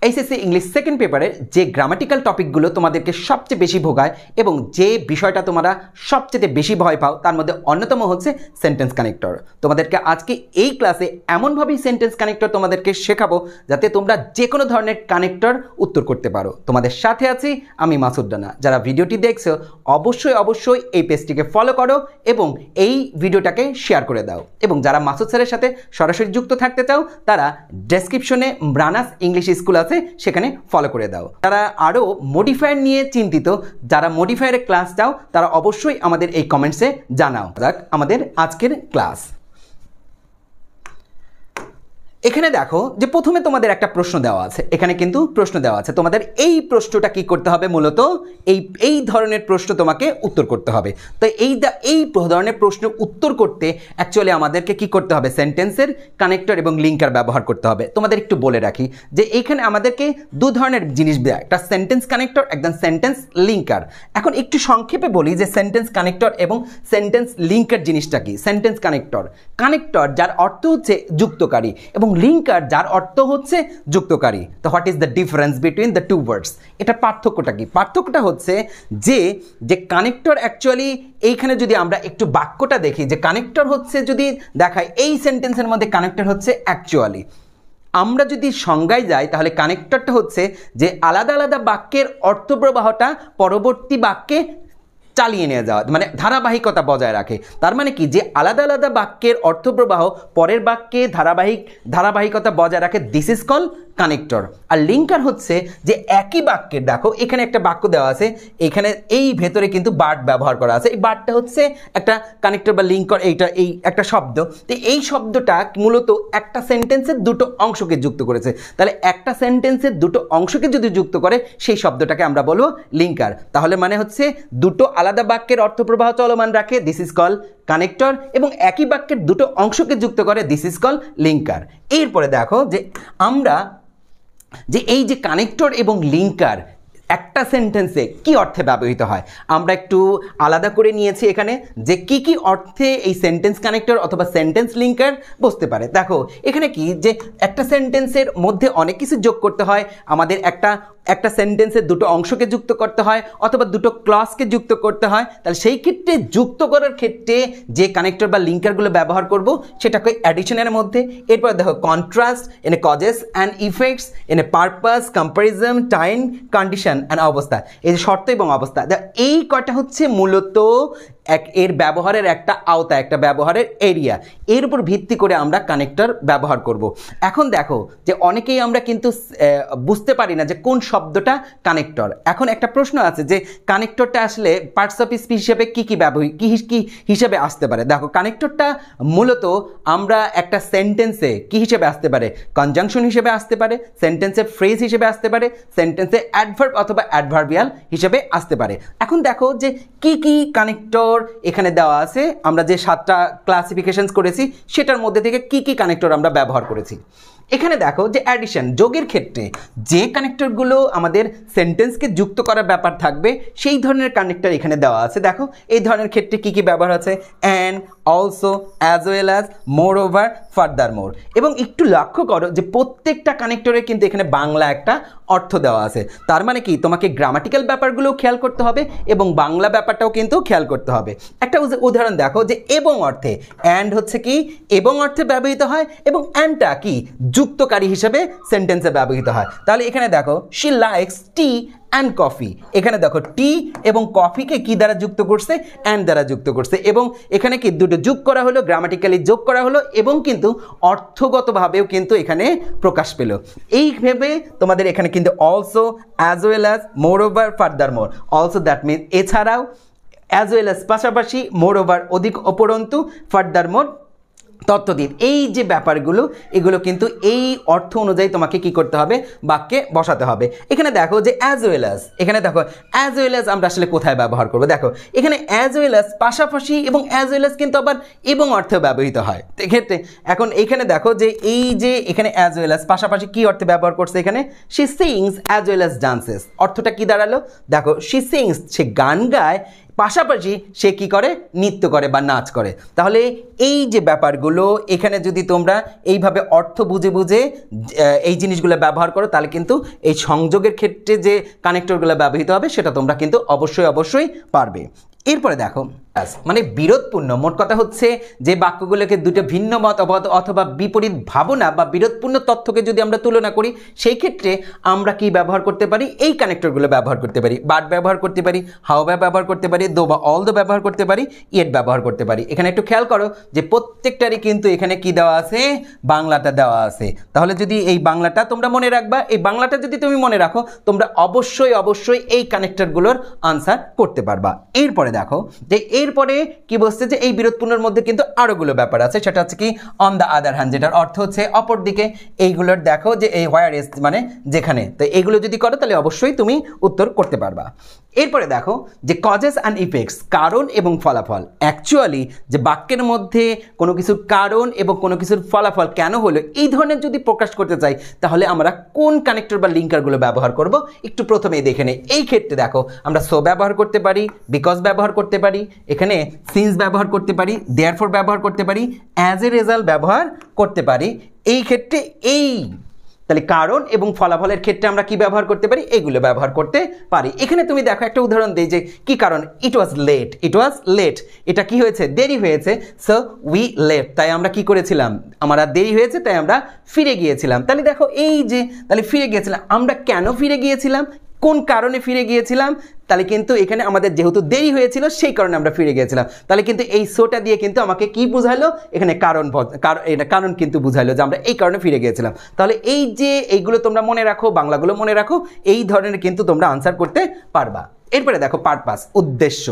HSC English second পেপারের যে grammatical টপিকগুলো তোমাদেরকে সবচেয়ে বেশি ভোগায় এবং যে বিষয়টা তোমরা সবচেয়ে বেশি ভয় পাও তার মধ্যে অন্যতম হচ্ছে সেন্টেন্স কানেক্টর। তোমাদেরকে আজকে এই ক্লাসে এমনভাবেই সেন্টেন্স কানেক্টর তোমাদেরকে শেখাবো যাতে তোমরা যে কোনো ধরনের কানেক্টর উত্তর করতে পারো। তোমাদের সাথে আছি আমি মাসুদ রানা। যারা ভিডিওটি দেখছো অবশ্যই এই পেজটিকে ফলো করো এবং এই ভিডিওটাকে শেয়ার করে দাও, এবং যারা মাসুদ স্যারের সাথে সরাসরি যুক্ত থাকতে চাও তারা ডেসক্রিপশনে রানাস ইংলিশ স্কুল আছে, সেখানে ফলো করে দাও। যারা আরও মডিফায়ার নিয়ে চিন্তিত, যারা মডিফায়ারের ক্লাস চাও তারা অবশ্যই আমাদের এই কমেন্টসে জানাও। যাক আমাদের আজকের ক্লাস। এখানে দেখো যে প্রথমে তোমাদের একটা প্রশ্ন দেওয়া আছে, এখানে কিন্তু প্রশ্ন দেওয়া আছে, তোমাদের এই প্রশ্নটা কি করতে হবে, মূলত এই ধরনের প্রশ্ন তোমাকে উত্তর করতে হবে। তো এই ধরনের প্রশ্নের উত্তর করতে অ্যাকচুয়ালি আমাদেরকে কি করতে হবে, সেন্টেন্সের কানেক্টর এবং লিঙ্কার ব্যবহার করতে হবে। তোমাদের একটু বলে রাখি যে এইখানে আমাদেরকে দু ধরনের জিনিস দেয়, একটা সেন্টেন্স কানেক্টর, একদম সেন্টেন্স লিঙ্কার। এখন একটু সংক্ষেপে বলি যে সেন্টেন্স কানেক্টর এবং সেন্টেন্স লিঙ্কার জিনিসটা কি। সেন্টেন্স কানেক্টর যার অর্থ হচ্ছে যুক্তকারী এবং লিঙ্কার যার অর্থ হচ্ছে যুক্তকারী। তো what is the difference between the two words? এটার পার্থক্যটা কি? পার্থক্যটা হচ্ছে যে কানেক্টর অ্যাকচুয়ালি এইখানে যদি আমরা একটু বাক্যটা দেখি, যে কানেক্টর হচ্ছে যদি দেখায় এই সেন্টেন্সের মধ্যে কানেক্টর হচ্ছে অ্যাকচুয়ালি, আমরা যদি সংজ্ঞায় যাই তাহলে কানেক্টরটা হচ্ছে যে আলাদা আলাদা বাক্যের অর্থপ্রবাহটা পরবর্তী বাক্যে চালিয়ে নিয়ে যাওয়া, মানে ধারাবাহিকতা বজায় রাখে। তার মানে কি, যে আলাদা আলাদা বাক্যের অর্থপ্রবাহ পরের বাক্যে ধারাবাহিকতা বজায় রাখে, দিস ইজ কল কানেক্টর। আর লিঙ্কার হচ্ছে যে একই বাক্যের, দেখো এখানে একটা বাক্য দেওয়া আছে, এখানে এই ভেতরে কিন্তু বার্ড ব্যবহার করা আছে, এই বার্ডটা হচ্ছে একটা কানেক্টর বা লিঙ্কার, এই একটা শব্দ। তো এই শব্দটা মূলত একটা সেন্টেন্সের দুটো অংশকে যুক্ত করেছে। তাহলে একটা সেন্টেন্সের দুটো অংশকে যদি যুক্ত করে সেই শব্দটাকে আমরা বলবো লিঙ্কার। তাহলে মানে হচ্ছে দুটো আলাদা বাক্যের অর্থপ্রবাহ চলমান রাখে, দিস ইজ কল কানেক্টর, এবং একই বাক্যের দুটো অংশকে যুক্ত করে, দিস ইজ কল লিঙ্কার। এরপরে দেখো যে আমরা যে এই যে কানেক্টর এবং লিঙ্কার একটা সেন্টেন্সে কি অর্থে ব্যবহৃত হয় আমরা একটু আলাদা করে নিয়েছি এখানে, যে কি অর্থে এই সেন্টেন্স কানেক্টর অথবা সেন্টেন্স লিঙ্কার বসতে পারে। দেখো এখানে কি, যে একটা সেন্টেন্সের মধ্যে অনেক কিছু যোগ করতে হয়, আমাদের একটা সেন্টেন্সের দুটো অংশকে যুক্ত করতে হয় অথবা দুটো ক্লজকে যুক্ত করতে হয়। তাহলে সেই ক্ষেত্রে যুক্ত করার ক্ষেত্রে যে কানেক্টর বা লিঙ্কারগুলো ব্যবহার করব সেটাকে অ্যাডিশনের মধ্যে। এরপর দেখো কন্ট্রাস্ট, এনে কজেস অ্যান্ড ইফেক্টস, এনে পারপাস, কম্পারিজম, টাইম, কন্ডিশন অ্যান্ড অবস্থা, এই যে শর্ত এবং অবস্থা, এই কয়টা হচ্ছে মূলত এর ব্যবহারের একটা আওতা, একটা ব্যবহারের এরিয়া। এর উপর ভিত্তি করে আমরা কানেক্টর ব্যবহার করব। এখন দেখো যে অনেকেই আমরা কিন্তু বুঝতে পারি না যে কোন শব্দটা কানেক্টর। এখন একটা প্রশ্ন আছে যে কানেক্টরটা আসলে পার্টস অফ স্পিচ হিসেবে কি হিসেবে আসতে পারে। দেখো কানেক্টরটা মূলত আমরা একটা সেন্টেন্সে কি হিসেবে আসতে পারে, কনজাংশন হিসেবে আসতে পারে, সেন্টেন্সে ফ্রেজ হিসেবে আসতে পারে, সেন্টেন্সে অ্যাডভার্ব অথবা অ্যাডভার্বিয়াল হিসেবে আসতে পারে। এখন দেখো যে কি কানেক্টর এখানে দেওয়া আছে, আমরা যে 7টা ক্লাসিফিকেশনস করেছি সেটার মধ্যে থেকে কি কানেক্টর আমরা ব্যবহার করেছি। এখানে দেখো যে অ্যাডিশন, যোগের ক্ষেত্রে যে কানেক্টরগুলো আমাদের সেন্টেন্সকে যুক্ত করার ব্যাপার থাকবে সেই ধরনের কানেক্টর এখানে দেওয়া আছে। দেখো এই ধরনের ক্ষেত্রে কি ব্যবহার আছে, and, also, as well as, moreover, furthermore. এবং একটু লক্ষ্য করো যে প্রত্যেকটা কানেক্টরে কিন্তু এখানে বাংলা একটা অর্থ দেওয়া আছে। তার মানে কি, তোমাকে গ্রামাটিক্যাল ব্যাপারগুলোও খেয়াল করতে হবে এবং বাংলা ব্যাপারটাও কিন্তু খেয়াল করতে হবে। একটা উদাহরণ দেখো যে এবং অর্থে, অ্যান্ড হচ্ছে কি এবং অর্থে ব্যবহৃত হয় এবং অ্যান্ডটা কি যুক্তকারী হিসেবে সেন্টেন্সে ব্যবহৃত হয়। তাহলে এখানে দেখো she likes T and coffee, এখানে দেখো টি এবং কফিকে কি দ্বারা যুক্ত করছে, অ্যান্ড দ্বারা যুক্ত করছে, এবং এখানে কি দুটো যোগ করা হলো, গ্রামাটিক্যালি যোগ করা হলো এবং কিন্তু অর্থগতভাবেও কিন্তু এখানে প্রকাশ পেল। এইভাবে তোমাদের এখানে কিন্তু also, as well as, moreover, furthermore. Also that mean এছাড়াও, অ্যাজ ওয়েল অ্যাজ পাশাপাশি, মোর ওভার অধিক অপরন্তু, ফার্দার মোর তত্ত্বদিন। এই যে ব্যাপারগুলো এগুলো কিন্তু এই অর্থ অনুযায়ী তোমাকে কি করতে হবে, বাক্যে বসাতে হবে। এখানে দেখো যে অ্যাজ ওয়েল অ্যাজ, এখানে দেখো অ্যাজ ওয়েল অ্যাজ আমরা আসলে কোথায় ব্যবহার করবো, দেখো এখানে অ্যাজ ওয়েল অ্যাজ পাশাপাশি এবং অ্যাজ ওয়েল অ্যাজ কিন্তু আবার এবং অর্থেও ব্যবহৃত হয়। এক্ষেত্রে এখন এখানে দেখো যে এই যে এখানে অ্যাজ ওয়েল অ্যাজ পাশাপাশি কি অর্থে ব্যবহার করছে, এখানে she sings as well as dances. অর্থটা কি দাঁড়ালো, দেখো শি সিংস, সে গান গায় পাশাপাশি সে কি করে, নৃত্য করে বা নাচ করে। তাহলে এই যে ব্যাপারগুলো এখানে যদি তোমরা এইভাবে অর্থ বুঝে বুঝে এই জিনিসগুলো ব্যবহার করো, তাহলে কিন্তু এই সংযোগের ক্ষেত্রে যে কানেক্টরগুলো ব্যবহৃত হবে সেটা তোমরা কিন্তু অবশ্যই পারবে। এরপরে দেখো, মানে বিরোধপূর্ণ, মোট কথা হচ্ছে যে বাক্যগুলোকে দুটো ভিন্ন মত অথবা বিপরীত ভাবনা বা বিরোধপূর্ণ তথ্যকে যদি আমরা তুলনা করি, সেই ক্ষেত্রে আমরা কি ব্যবহার করতে পারি, এই কানেক্টরগুলো ব্যবহার করতে পারি। বাট ব্যবহার করতে পারি, হাউ ব্যবহার করতে পারি, দো বা অল দো ব্যবহার করতে পারি, ইয়েট ব্যবহার করতে পারি। এখানে একটু খেয়াল করো যে প্রত্যেকটারই কিন্তু এখানে কি দেওয়া আছে, বাংলাটা দেওয়া আছে। তাহলে যদি এই বাংলাটা তোমরা মনে রাখবা, এই বাংলাটা যদি তুমি মনে রাখো, তোমরা অবশ্যই এই কানেক্টরগুলোর আনসার করতে পারবা। এরপরে দেখো যে এরপরে কি বলছে যে এই বিরোধপূর্ণের মধ্যে কিন্তু আরোগুলো ব্যাপার আছে, সেটা হচ্ছে কি অন দ্য আদার হ্যান্ড, যেটার অর্থ হচ্ছে অপর দিকে। এইগুলোর দেখো যে এই হোয়ার ইজ মানে যেখানে, তো এইগুলো যদি করো তাহলে অবশ্যই তুমি উত্তর করতে পারবা। এরপরে দেখো যে কজেস অ্যান্ড ইফেক্টস, কারণ এবং ফলাফল। অ্যাকচুয়ালি যে বাক্যের মধ্যে কোনো কিছুর কারণ এবং কোনো কিছুর ফলাফল কেন হলো, এই ধরনের যদি প্রকাশ করতে চাই তাহলে আমরা কোন কানেক্টর বা লিঙ্কারগুলো ব্যবহার করব, একটু প্রথমেই দেখে নেই। এই ক্ষেত্রে দেখো আমরা সো ব্যবহার করতে পারি, বিকজ ব্যবহার করতে পারি, এখানে সিন্স ব্যবহার করতে পারি, দেয়ারফর ব্যবহার করতে পারি, অ্যাজ এ রেজাল্ট ব্যবহার করতে পারি। এই ক্ষেত্রে তাহলে কারণ এবং ফলাফলের ক্ষেত্রে আমরা কি ব্যবহার করতে পারি, এইগুলো ব্যবহার করতে পারি। এখানে তুমি দেখো একটা উদাহরণ দেই যে কি কারণ, ইট ওয়াজ লেট, এটা কি হয়েছে, দেরি হয়েছে, সো উই লেফট, তাই আমরা কি করেছিলাম, আমার দেরি হয়েছে তাই আমরা ফিরে গিয়েছিলাম। তাহলে দেখো এই যে তাহলে ফিরে গিয়েছিলাম, আমরা কেন ফিরে গিয়েছিলাম, কোন কারণে ফিরে গিয়েছিলাম, তাহলে কিন্তু এখানে আমাদের যেহেতু দেরি হয়েছিল সেই কারণে আমরা ফিরে গিয়েছিলাম। তাহলে কিন্তু এই সোটা দিয়ে কিন্তু আমাকে কি বুঝাইলো, এখানে কারণ কিন্তু বুঝাইলো যে আমরা এই কারণে ফিরে গিয়েছিলাম। তাহলে এই যে এইগুলো তোমরা মনে রাখো, বাংলাগুলো মনে রাখো, এই ধরনের কিন্তু তোমরা আনসার করতে পারবা। এরপরে দেখো পারপাস, উদ্দেশ্য,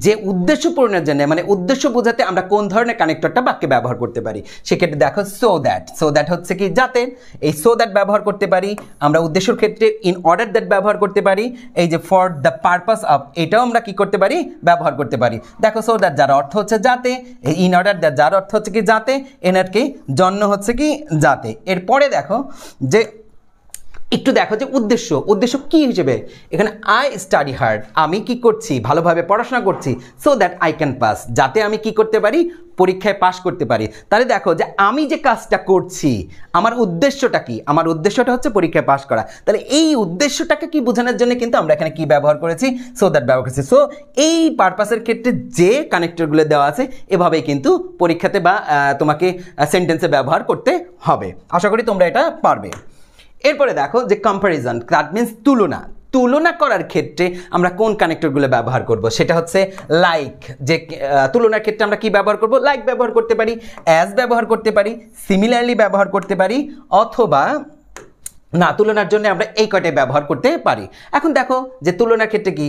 যে উদ্দেশ্য পূরণের জন্য মানে উদ্দেশ্য বোঝাতে আমরা কোন ধরনের কানেক্টরটা বাক্যে ব্যবহার করতে পারি। সেক্ষেত্রে দেখো সো দ্যাট হচ্ছে কি যাতে, এই সো দ্যাট ব্যবহার করতে পারি আমরা। উদ্দেশ্যের ক্ষেত্রে ইন অর্ডার দ্যাট ব্যবহার করতে পারি। এই যে ফর দ্য পারপাস অফ, এটাও আমরা কি করতে পারি, ব্যবহার করতে পারি। দেখো সো দ্যাট যার অর্থ হচ্ছে যাতে, ইন অর্ডার দ্যাট যার অর্থ হচ্ছে কি যাতে, এনার কি জন্য হচ্ছে কি যাতে। এরপরে দেখো যে একটু দেখো যে উদ্দেশ্য কি হিসেবে, এখানে আই স্টাডি হার্ড, আমি কি করছি, ভালোভাবে পড়াশোনা করছি, so that I can pass, যাতে আমি কি করতে পারি, পরীক্ষায় পাশ করতে পারি। তাহলে দেখো যে আমি যে কাজটা করছি আমার উদ্দেশ্যটা কি, আমার উদ্দেশ্যটা হচ্ছে পরীক্ষায় পাশ করা। তাহলে এই উদ্দেশ্যটাকে কি বোঝানোর জন্য কিন্তু আমরা এখানে কি ব্যবহার করেছি, সো দ্যাট ব্যবহার করেছি। সো এই পারপাসের ক্ষেত্রে যে কানেক্টরগুলো দেওয়া আছে এভাবেই কিন্তু পরীক্ষাতে বা তোমাকে সেন্টেন্সে ব্যবহার করতে হবে। আশা করি তোমরা এটা পারবে। এরপরে দেখো যে কম্প্যারিজন, দ্যাট মিন্স তুলনা করার ক্ষেত্রে আমরা কোন কানেক্টরগুলো ব্যবহার করব, সেটা হচ্ছে লাইক, যে তুলনার ক্ষেত্রে আমরা কি ব্যবহার করব, লাইক ব্যবহার করতে পারি, অ্যাজ ব্যবহার করতে পারি, সিমিলারলি ব্যবহার করতে পারি, অথবা না তুলনার জন্য আমরা এই কয়টাই ব্যবহার করতে পারি। এখন দেখো যে তুলনার ক্ষেত্রে কি,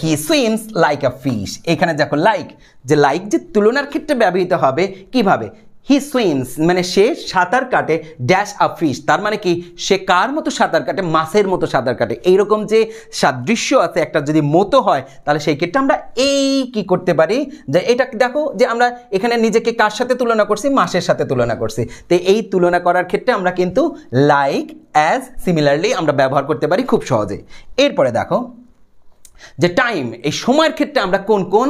হি সুইমস লাইক আ ফিশ, এখানে দেখো লাইক যে তুলনার ক্ষেত্রে ব্যবহৃত হবে কিভাবে, হি সুইমস মানে সে সাঁতার কাটে ড্যাশ আ ফিশ, তার মানে কি সে কার মতো সাঁতার কাটে, মাছের মতো সাঁতার কাটে। এইরকম যে সাদৃশ্য আছে একটা যদি মতো হয় তাহলে সেই ক্ষেত্রে আমরা এই কি করতে পারি, যে এটা দেখো যে আমরা এখানে নিজেকে কার সাথে তুলনা করছি, মাছের সাথে তুলনা করছি। তো এই তুলনা করার ক্ষেত্রে আমরা কিন্তু লাইক, অ্যাজ, সিমিলারলি আমরা ব্যবহার করতে পারি খুব সহজে। এরপরে দেখো যে টাইম, এই সময়ের ক্ষেত্রে আমরা কোন কোন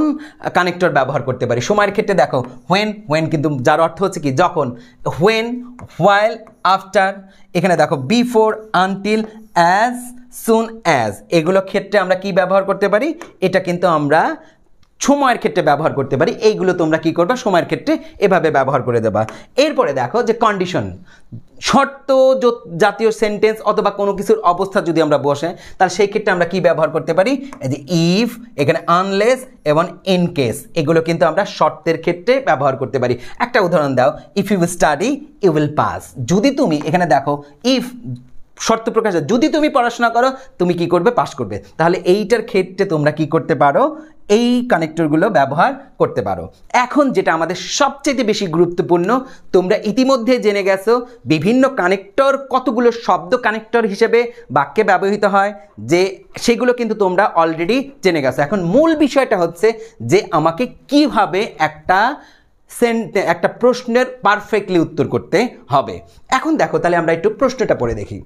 কানেক্টর ব্যবহার করতে পারি। সময়ের ক্ষেত্রে দেখো হোয়েন কিন্তু যার অর্থ হচ্ছে কি যখন, হোয়েন, হোয়াইল, আফটার, এখানে দেখো before, until, as, soon as, এগুলো ক্ষেত্রে আমরা কি ব্যবহার করতে পারি, এটা কিন্তু আমরা সময়ের ক্ষেত্রে ব্যবহার করতে পারি। এইগুলো তোমরা কি করবা, সময়ের ক্ষেত্রে এভাবে ব্যবহার করে দেবা। এরপরে দেখো যে কন্ডিশন, শর্ত জাতীয় সেন্টেন্স অথবা কোনো কিছুর অবস্থা যদি আমরা বসে তাহলে সেই ক্ষেত্রে আমরা কি ব্যবহার করতে পারি, এই যে ইফ, এখানে আনলেস এবং ইন কেস, এগুলো কিন্তু আমরা শর্তের ক্ষেত্রে ব্যবহার করতে পারি। একটা উদাহরণ দাও, if you study you will pass, যদি তুমি, এখানে দেখো ইফ শর্ত প্রকাশ, যদি তুমি পড়াশোনা করো তুমি কি করবে, পাস করবে। তাহলে এইটার ক্ষেত্রে তোমরা কি করতে পারো, এই কানেক্টরগুলো ব্যবহার করতে পারো। এখন যেটা আমাদের সবচেয়ে বেশি গুরুত্বপূর্ণ, তোমরা ইতিমধ্যে জেনে গেছো বিভিন্ন কানেক্টর, কতগুলো শব্দ কানেক্টর হিসেবে বাক্যে ব্যবহৃত হয়, যে সেগুলো কিন্তু তোমরা অলরেডি জেনে গেছো। এখন মূল বিষয়টা হচ্ছে যে আমাকে কিভাবে একটা প্রশ্নের পারফেক্টলি উত্তর করতে হবে। এখন দেখো তাহলে আমরা একটু প্রশ্নটা পড়ে দেখি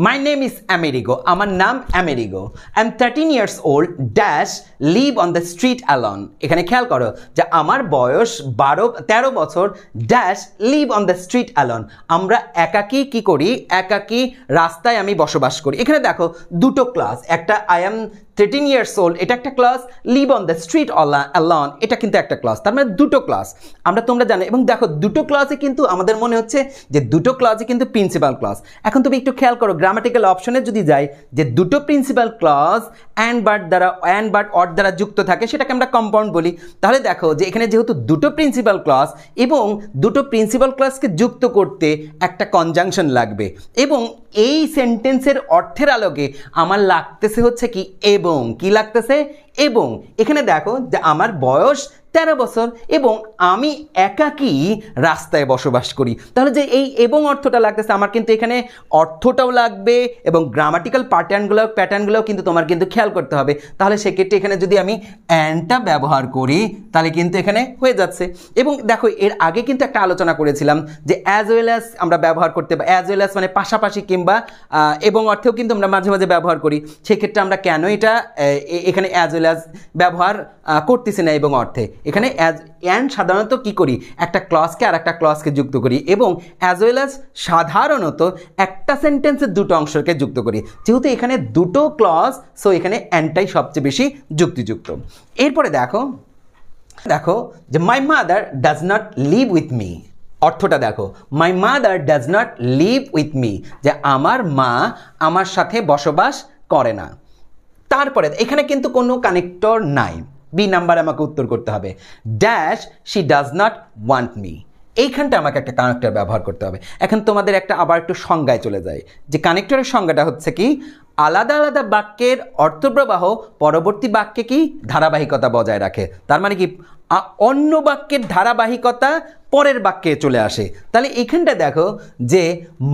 My name is Amerigo. আমার নাম Amerigo. I'm 13 years old. Dash live on the street alone. এখানে খেয়াল করো যে আমার বয়স 13 বছর। Dash live on the street alone. আমরা একাকী কি করি? একাকী রাস্তায় আমি বসবাস করি। এখানে দেখো দুটো ক্লাস, একটা I am 13 years old এটা একটা class, live on the street alone এটা কিন্তু একটা ক্লাস, তার মানে দুটো ক্লাস তোমরা জানো। এবং দেখো দুটো ক্লাসে কিন্তু আমাদের মনে হচ্ছে যে দুটো ক্লাসে কিন্তু প্রিন্সিপাল ক্লাস। এখন তুমি একটু খেয়াল করো গ্রামাটিক্যাল অপশনে যদি যাই যে দুটো principal class and but or দ্বারা যুক্ত থাকে সেটাকে আমরা কম্পাউন্ড বলি। তাহলে দেখো যে এখানে যেহেতু দুটো প্রিন্সিপাল ক্লাস এবং দুটো প্রিন্সিপাল ক্লাসকে যুক্ত করতে একটা কনজাংশন লাগবে, এবং এই সেন্টেন্সের অর্থের আলোকে আমার লাগতেছে হচ্ছে কি এবং, কি লাগতেছে এবং। এখানে দেখো যে আমার বয়স 13 বছর এবং আমি একাকী রাস্তায় বসবাস করি। তাহলে যে এই এবং অর্থটা লাগতেছে আমার কিন্তু এখানে অর্থটাও লাগবে এবং গ্রামাটিক্যাল প্যাটার্নগুলোও কিন্তু তোমার কিন্তু খেয়াল করতে হবে। তাহলে সেক্ষেত্রে এখানে যদি আমি অ্যান্ডটা ব্যবহার করি তাহলে কিন্তু এখানে হয়ে যাচ্ছে। এবং দেখো এর আগে কিন্তু একটা আলোচনা করেছিলাম যে অ্যাজ ওয়েল অ্যাজ আমরা ব্যবহার করতে, অ্যাজ ওয়েল অ্যাজ মানে পাশাপাশি কিংবা এবং অর্থেও কিন্তু আমরা মাঝে মাঝে ব্যবহার করি। সেক্ষেত্রে আমরা কেন এটা এখানে অ্যাজ ওয়েল অ্যাজ ব্যবহার করতেছি না এবং অর্থে। এখানে অ্যান্ড সাধারণত কি করি, একটা ক্লজকে আর একটা ক্লজকে যুক্ত করি, এবং অ্যাজ ওয়েল অ্যাজ সাধারণত একটা সেন্টেন্সের দুটো অংশকে যুক্ত করি। যেহেতু এখানে দুটো ক্লজ, সো এখানে অ্যান্ডটাই সবচেয়ে বেশি যুক্তিযুক্ত। এরপরে দেখো যে my mother does not live with me. অর্থটা দেখো, my mother does not live with me, যে আমার মা আমার সাথে বসবাস করে না। তারপরে এখানে কিন্তু কোনো কানেক্টর নাই, বি নাম্বার আমাকে উত্তর করতে হবে। Dash she does not want me, এইখানটা আমাকে একটা কানেক্টর ব্যবহার করতে হবে। এখন তোমাদের একটা আবার একটু সংজ্ঞায় চলে যায় যে কানেক্টরের সংজ্ঞাটা হচ্ছে কি, আলাদা আলাদা বাক্যের অর্থপ্রবাহ পরবর্তী বাক্যে কি ধারাবাহিকতা বজায় রাখে। তার মানে কি অন্য বাক্যের ধারাবাহিকতা পরের বাক্যে চলে আসে। তাহলে এখানটা দেখো যে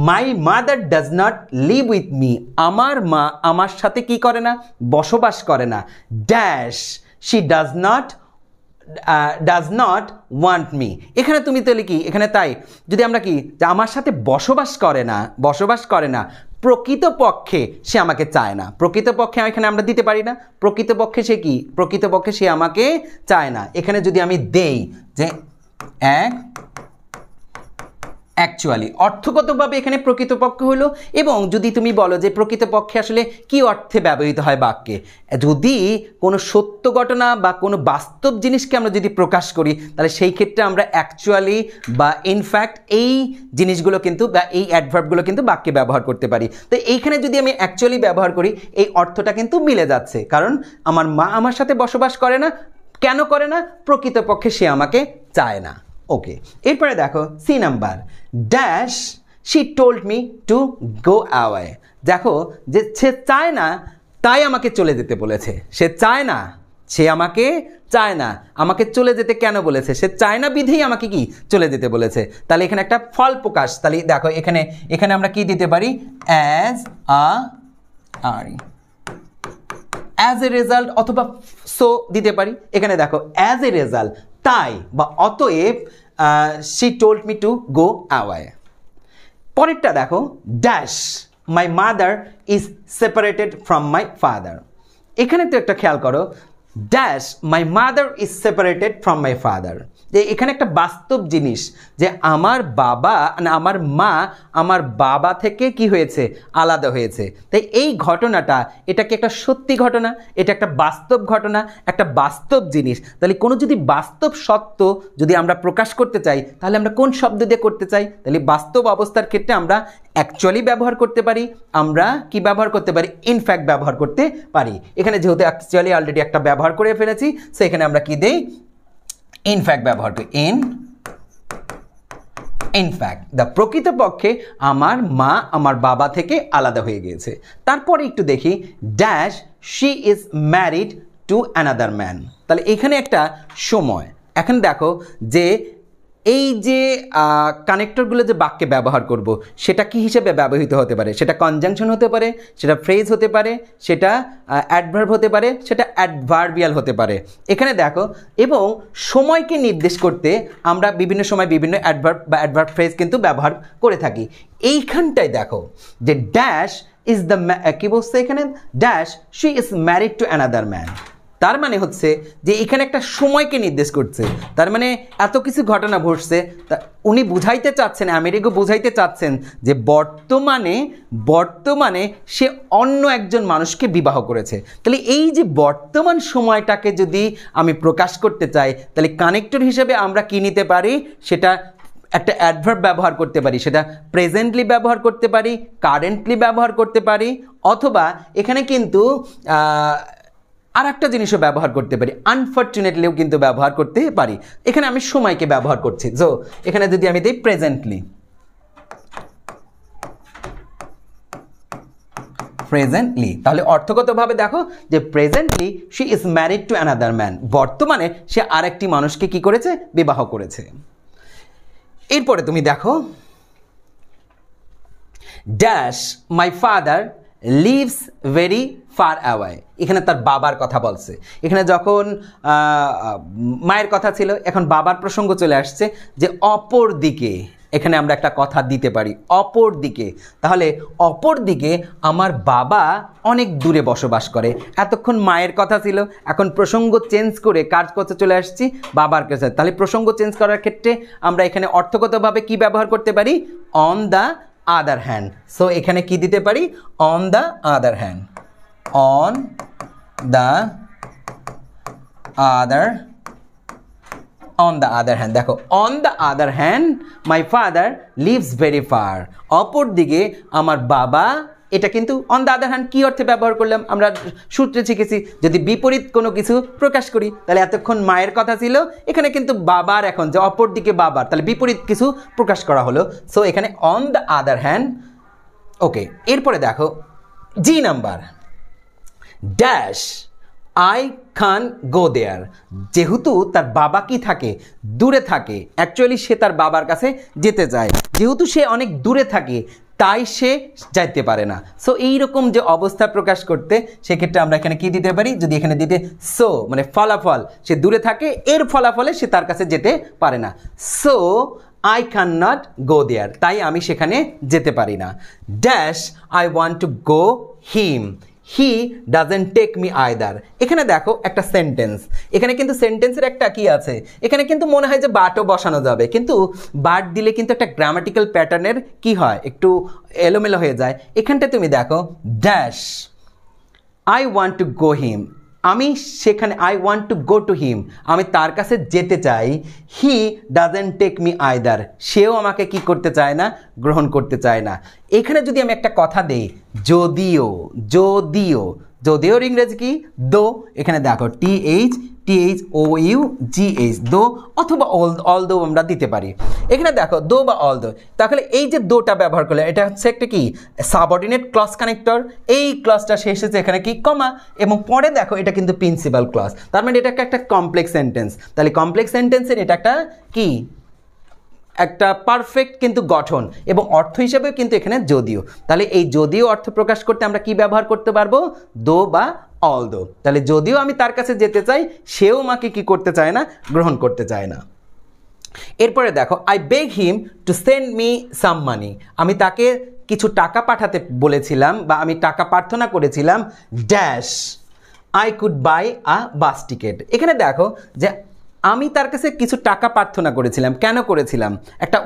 my mother does not live with me, আমার মা আমার সাথে কি করে না, বসবাস করে না। Dash she does not want me, এখানে তুমি তাহলে কি এখানে তাই যদি আমরা কি যে আমার সাথে বসবাস করে না প্রকৃতপক্ষে সে আমাকে চায় না। প্রকৃতপক্ষে এখানে আমরা দিতে পারি না, প্রকৃতপক্ষে সে কি, প্রকৃতপক্ষে সে আমাকে চায় না। এখানে যদি আমি দেই যে অ্যাকচুয়ালি অর্থগতভাবে এখানে প্রকৃতপক্ষে হলো, এবং যদি তুমি বলো যে প্রকৃতপক্ষে আসলে কি অর্থে ব্যবহৃত হয় বাক্যে, যদি কোনো সত্য ঘটনা বা কোনো বাস্তব জিনিসকে আমরা যদি প্রকাশ করি তাহলে সেই ক্ষেত্রে আমরা অ্যাকচুয়ালি বা ইনফ্যাক্ট এই জিনিসগুলো কিন্তু বা এই অ্যাডভার্বগুলো কিন্তু বাক্যে ব্যবহার করতে পারি। তো এইখানে যদি আমি অ্যাকচুয়ালি ব্যবহার করি এই অর্থটা কিন্তু মিলে যাচ্ছে, কারণ আমার মা আমার সাথে বসবাস করে না, কেন করে না, প্রকৃতপক্ষে সে আমাকে চায় না। ওকে, এরপরে দেখো C number, dash she told me to go away. দেখো যে সে চায় না তাই আমাকে চলে যেতে বলেছে, সে আমাকে চলে যেতে কেন বলেছে, সে চায় না বিধেই আমাকে কি চলে যেতে বলেছে। তাহলে এখানে একটা ফল প্রকাশ, তাহলে দেখো এখানে আমরা কি দিতে পারি, অ্যাজ এ রেজাল্ট অথবা সো দিতে পারি। এখানে দেখো অ্যাজ এ রেজাল্ট তাই বা অতএব she told me to go away. পরেরটা দেখো, dash my mother is separated from my father. এখানে তো একটা খেয়াল করো, dash my mother is separated from my father, যে এখানে একটা বাস্তব জিনিস যে আমার মা আমার বাবা থেকে কি হয়েছে, আলাদা হয়েছে। তাই এই ঘটনাটা এটা কি একটা সত্যি ঘটনা, এটা একটা বাস্তব ঘটনা, একটা বাস্তব জিনিস। তাহলে কোনো যদি বাস্তব সত্য যদি আমরা প্রকাশ করতে চাই তাহলে আমরা কোন শব্দ দিয়ে করতে চাই, তাহলে বাস্তব অবস্থার ক্ষেত্রে আমরা অ্যাকচুয়ালি ব্যবহার করতে পারি, আমরা কি ব্যবহার করতে পারি, ইনফ্যাক্ট ব্যবহার করতে পারি। এখানে যেহেতু অ্যাকচুয়ালি অলরেডি একটা ব্যবহার করে ফেলেছি, সো এখানে আমরা কি দেই, ইনফ্যাক্ট ব্যবহার করি। ইনফ্যাক্ট প্রকৃতপক্ষে আমার মা আমার বাবা থেকে আলাদা হয়ে গিয়েছে। তারপরে একটু দেখি, dash she is married to another man. তাহলে এখানে একটা সময়, এখন দেখো যে এই যে কানেক্টরগুলো যে বাক্যে ব্যবহার করব সেটা কি হিসেবে ব্যবহৃত হতে পারে? সেটা কনজাংশন হতে পারে, সেটা ফ্রেজ হতে পারে, সেটা অ্যাডভার্ব হতে পারে, সেটা অ্যাডভার্বিয়াল হতে পারে। এখানে দেখো, এবং সময়কে নির্দেশ করতে আমরা বিভিন্ন সময় বিভিন্ন অ্যাডভার্ব বা অ্যাডভার্ব ফ্রেজ কিন্তু ব্যবহার করে থাকি। এইখানটায় দেখো যে ড্যাশ ইজ দ্য, কি বলছে এখানে, dash she is married to another man. তার মানে হচ্ছে যে এখানে একটা সময়কে নির্দেশ করছে, তার মানে এত কিছু ঘটনা ঘটছে, উনি বুঝাইতে চাচ্ছেন, আমেরিকা বুঝাইতে চাচ্ছেন যে বর্তমানে সে অন্য একজন মানুষকে বিবাহ করেছে। তাহলে এই যে বর্তমান সময়টাকে যদি আমি প্রকাশ করতে চাই, তাহলে কানেক্টর হিসেবে আমরা কি নিতে পারি? সেটা একটা অ্যাডভার্ব ব্যবহার করতে পারি, সেটা প্রেজেন্টলি ব্যবহার করতে পারি, কারেন্টলি ব্যবহার করতে পারি, অথবা এখানে কিন্তু আর একটা জিনিসও ব্যবহার করতে পারি, আনফর্চুনেটলিও কিন্তু ব্যবহার করতে পারি। এখানে আমি সময়কে ব্যবহার করছি, সো এখানে যদি আমি দিই প্রেজেন্টলি, তাহলে অর্থগতভাবে দেখো যে presently she is married to another man, বর্তমানে সে আরেকটি মানুষকে কি করেছে? বিবাহ করেছে। এরপরে তুমি দেখো dash my father leaves very far away, এখানে তার বাবার কথা বলছে। এখানে যখন মায়ের কথা ছিল, এখন বাবার প্রসঙ্গ চলে আসছে যে অপর দিকে, এখানে আমরা একটা কথা দিতে পারি অপর দিকে। তাহলে অপর দিকে আমার বাবা অনেক দূরে বসবাস করে। এতক্ষণ মায়ের কথা ছিল, এখন প্রসঙ্গ চেঞ্জ করে কার কাছে চলে আসছি? বাবার কাছে। তাহলে প্রসঙ্গ চেঞ্জ করার ক্ষেত্রে আমরা এখানে অর্থগতভাবে কি ব্যবহার করতে পারি? On the other hand. So এখানে কি দিতে পারি? On the other hand, on the other, on the other hand, দেখো on the other hand my father lives very far, অপর দিকে আমার বাবা, এটা কিন্তু on the other hand কি অর্থে ব্যবহার করলাম? আমরা সূত্রে শিখেছি যদি বিপরীত কোনো কিছু প্রকাশ করি, তাহলে এতক্ষণ মায়ের কথা ছিল, এখানে কিন্তু বাবার, এখন যে অপর দিকে বাবার, তাহলে বিপরীত কিছু প্রকাশ করা হলো। সো এখানে on the other hand। Okay, এরপরে দেখো G number, dash I can go there, যেহেতু তার বাবা কি থাকে? দূরে থাকে, অ্যাকচুয়ালি সে তার বাবার কাছে যেতে চায়, যেহেতু সে অনেক দূরে থাকে তাই সে যাইতে পারে না। সো এইরকম যে অবস্থা প্রকাশ করতে, সেক্ষেত্রে আমরা এখানে কি দিতে পারি? যদি এখানে দিতে সো, মানে ফলাফল, সে দূরে থাকে, এর ফলাফলে সে তার কাছে যেতে পারে না। So I can not go there, তাই আমি সেখানে যেতে পারি না। Dash I want to go him, he doesn't take me either. এখানে দেখো একটা সেন্টেন্স, এখানে কিন্তু সেন্টেন্সের একটা কি আছে, এখানে কিন্তু মনে হয় যে বাটও বসানো যাবে, কিন্তু বাট দিলে কিন্তু একটা গ্রামাটিক্যাল প্যাটার্নের কি হয়, একটু এলোমেলো হয়ে যায়। এখানটা তুমি দেখো dash I want to go him, আমি সেখানে I want to go to him, আমি তার কাছে যেতে চাই। He doesn't take me either, সেও আমাকে কি করতে চায় না? গ্রহণ করতে চায় না। এখানে যদি আমি একটা কথা দেই যদিও, যদিও, যদিওর ইংরেজি কি? দো। এখানে দেখো THOUGH, দো, অথবা অল দো আমরা দিতে পারি। এখানে দেখো দো বা অল দো, তাহলে এই যে দোটা ব্যবহার করলে এটা হচ্ছে একটা কি? Subordinate clause connector. এই ক্লজটা শেষ হচ্ছে এখানে কি? কমা, এবং পরে দেখো এটা কিন্তু প্রিন্সিপাল ক্লজ, তার মানে এটা একটা কমপ্লেক্স সেন্টেন্স। তাহলে কমপ্লেক্স সেন্টেন্সের এটা একটা কি? একটা পারফেক্ট কিন্তু গঠন, এবং অর্থ হিসেবেও কিন্তু এখানে যদিও। তাহলে এই যদিও অর্থ প্রকাশ করতে আমরা কি ব্যবহার করতে পারবো? দো বা অল দো। তাহলে যদিও আমি তার কাছে যেতে চাই, সেও আমাকে কি করতে চায় না? গ্রহণ করতে চায় না। এরপরে দেখো I beg him to send me some money, আমি তাকে কিছু টাকা পাঠাতে বলেছিলাম বা আমি টাকা প্রার্থনা করেছিলাম। Dash I could buy a bus ticket, এখানে দেখো যে আমি তার কাছে কিছু টাকা প্রার্থনা করেছিলাম। কেন করেছিলাম? একটা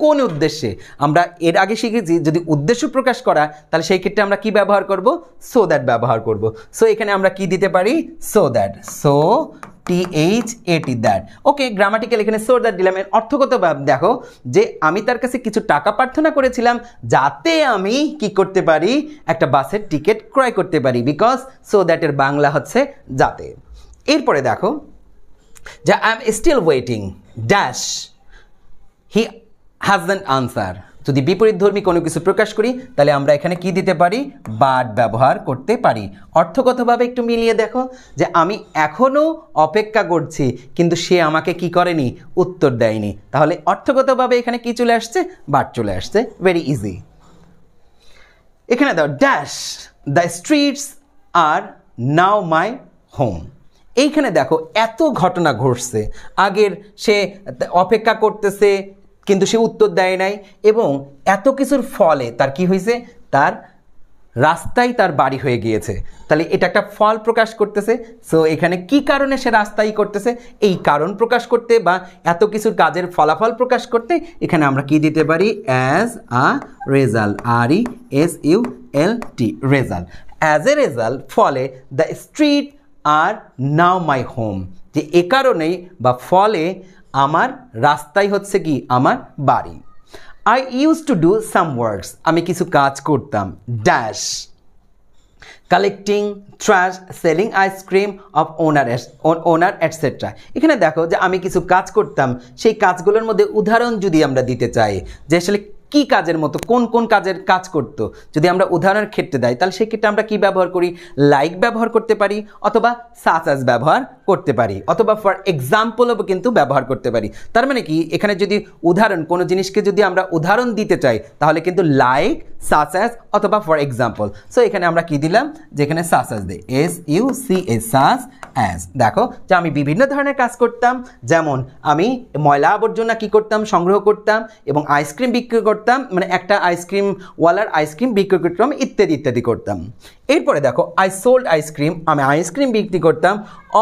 কোন উদ্দেশ্যে? আমরা এর আগে শিখেছি যদি উদ্দেশ্য প্রকাশ করা, তাহলে সেই ক্ষেত্রে আমরা কি ব্যবহার করব? সো দ্যাট ব্যবহার করব। সো এখানে আমরা কি দিতে পারি? So that, so THAT, that. Okay, grammatical এখানে সো দ্যাট দিলাম। এর অর্থগত দেখো যে আমি তার কাছে কিছু টাকা প্রার্থনা করেছিলাম যাতে আমি কি করতে পারি? একটা বাসের টিকিট ক্রয় করতে পারি, বিকজ সো দ্যাটের বাংলা হচ্ছে যাতে। এরপরে দেখো যে I am still waiting, dash he hasn't answer, যদি বিপরীতধর্মী কোনো কিছু প্রকাশ করি তাহলে আমরা এখানে কি দিতে পারি, বাট ব্যবহার করতে পারি। অর্থগতভাবে একটু মিলিয়ে দেখো যে আমি এখনও অপেক্ষা করছি কিন্তু সে আমাকে কি করেনি, উত্তর দেয়নি, তাহলে অর্থগতভাবে এখানে কি চলে আসছে, বাট চলে আসছে। Very easy. এখানে দাও dash the streets are now my home. এইখানে দেখো এত ঘটনা ঘটছে, আগের সে অপেক্ষা করতেছে কিন্তু সে উত্তর দেয় নাই, এবং এত কিছুর ফলে তার কি হয়েছে, তার রাস্তায় তার বাড়ি হয়ে গিয়েছে। তাহলে এটা একটা ফল প্রকাশ করতেছে। সো এখানে কি কারণে সে রাস্তায় করতেছে, এই কারণ প্রকাশ করতে বা এত কিছুর কাজের ফলাফল প্রকাশ করতে এখানে আমরা কি দিতে পারি, as a result, RESULT, result. As a result, ফলে the street are now my home, যে এ কারণেই বা ফলে আমার রাস্তাই হচ্ছে কি আমার বাড়ি। I used to do some works, আমি কিছু কাজ করতাম, dash collecting trash, selling ice cream of owner etcetera. এখানে দেখো যে আমি কিছু কাজ করতাম, সেই কাজগুলোর মধ্যে উদাহরণ যদি আমরা দিতে চাই যে আসলে কী কাজের মতো, কোন কোন কাজের কাজ করতো, যদি আমরা উদাহরণের ক্ষেত্রে দেয় তাহলে সেক্ষেত্রে আমরা কি ব্যবহার করি, লাইক ব্যবহার করতে পারি, অথবা সাচ অ্যাজ ব্যবহার করতে পারি, অথবা ফর এক্সাম্পলও কিন্তু ব্যবহার করতে পারি। তার মানে কি এখানে যদি উদাহরণ, কোনো জিনিসকে যদি আমরা উদাহরণ দিতে চাই তাহলে কিন্তু লাইক, সাচ অ্যাজ অথবা ফর এক্সাম্পল। সো এখানে আমরা কি দিলাম, যে এখানে সাচ অ্যাজ দিই, SUCH, সাচ অ্যাজ। দেখো যে আমি বিভিন্ন ধরনের কাজ করতাম, যেমন আমি ময়লা আবর্জনা কি করতাম, সংগ্রহ করতাম, এবং আইসক্রিম বিক্রি করতাম, মানে একটা আইসক্রিম ওয়ালার আইসক্রিম বিক্রি করতাম, ইত্যাদি ইত্যাদি করতাম। এরপরে দেখো আই সোল্ড আইসক্রিম, আমি আইসক্রিম বিক্রি করতাম,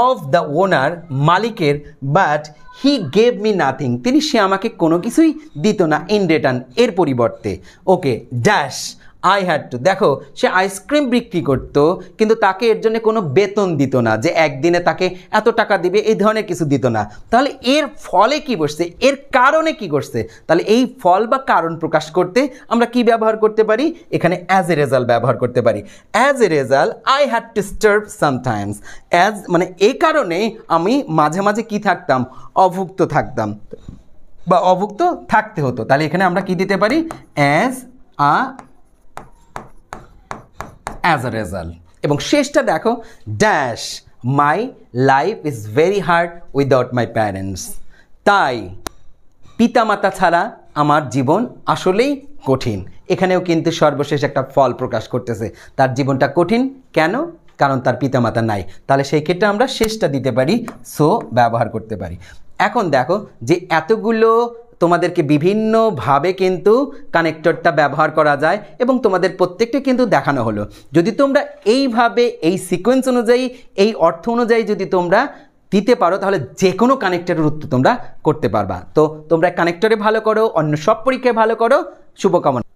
অফ দ্য ওনার, মালিকের, but he gave me nothing, সে আমাকে কোনো কিছুই দিত না, ইন রিটার্ন, এর পরিবর্তে। Okay, dash I had to, দেখো সে আইসক্রিম বিক্রি করতো কিন্তু তাকে এর জন্য কোনো বেতন দিত না, যে একদিনে তাকে এত টাকা দিবে, এই ধরনের কিছু দিত না। তাহলে এর ফলে কি বসছে, এর কারণে কি করছে, তাহলে এই ফল বা কারণ প্রকাশ করতে আমরা কি ব্যবহার করতে পারি, এখানে অ্যাজ এ রেজাল্ট ব্যবহার করতে পারি। As a result I had two starve sometimes, as মানে এই কারণে আমি মাঝে মাঝে কি থাকতাম, অভুক্ত থাকতাম বা অভুক্ত থাকতে হতো। তাহলে এখানে আমরা কি দিতে পারি, অ্যাজ আ রেজাল্ট। এবং শেষটা দেখো, dash my life is very hard without my parents, তাই পিতামাতা ছাড়া আমার জীবন আসলেই কঠিন। এখানেও কিন্তু সর্বশেষ একটা ফল প্রকাশ করতেছে, তার জীবনটা কঠিন কেন, কারণ তার পিতামাতা নাই। তাহলে সেই ক্ষেত্রে আমরা শেষটা দিতে পারি, সো ব্যবহার করতে পারি। এখন দেখো যে এতগুলো তোমাদেরকে বিভিন্নভাবে কিন্তু কানেক্টরটা ব্যবহার করা যায় এবং তোমাদের প্রত্যেকটা কিন্তু দেখানো হলো। যদি তোমরা এইভাবে এই সিকোয়েন্স অনুযায়ী, এই অর্থ অনুযায়ী যদি তোমরা দিতে পারো তাহলে যে কোনো কানেক্টরের উত্তর তোমরা করতে পারবা। তো তোমরা কানেক্টরে ভালো করো, অন্য সব পরীক্ষায় ভালো করো, শুভকামনা।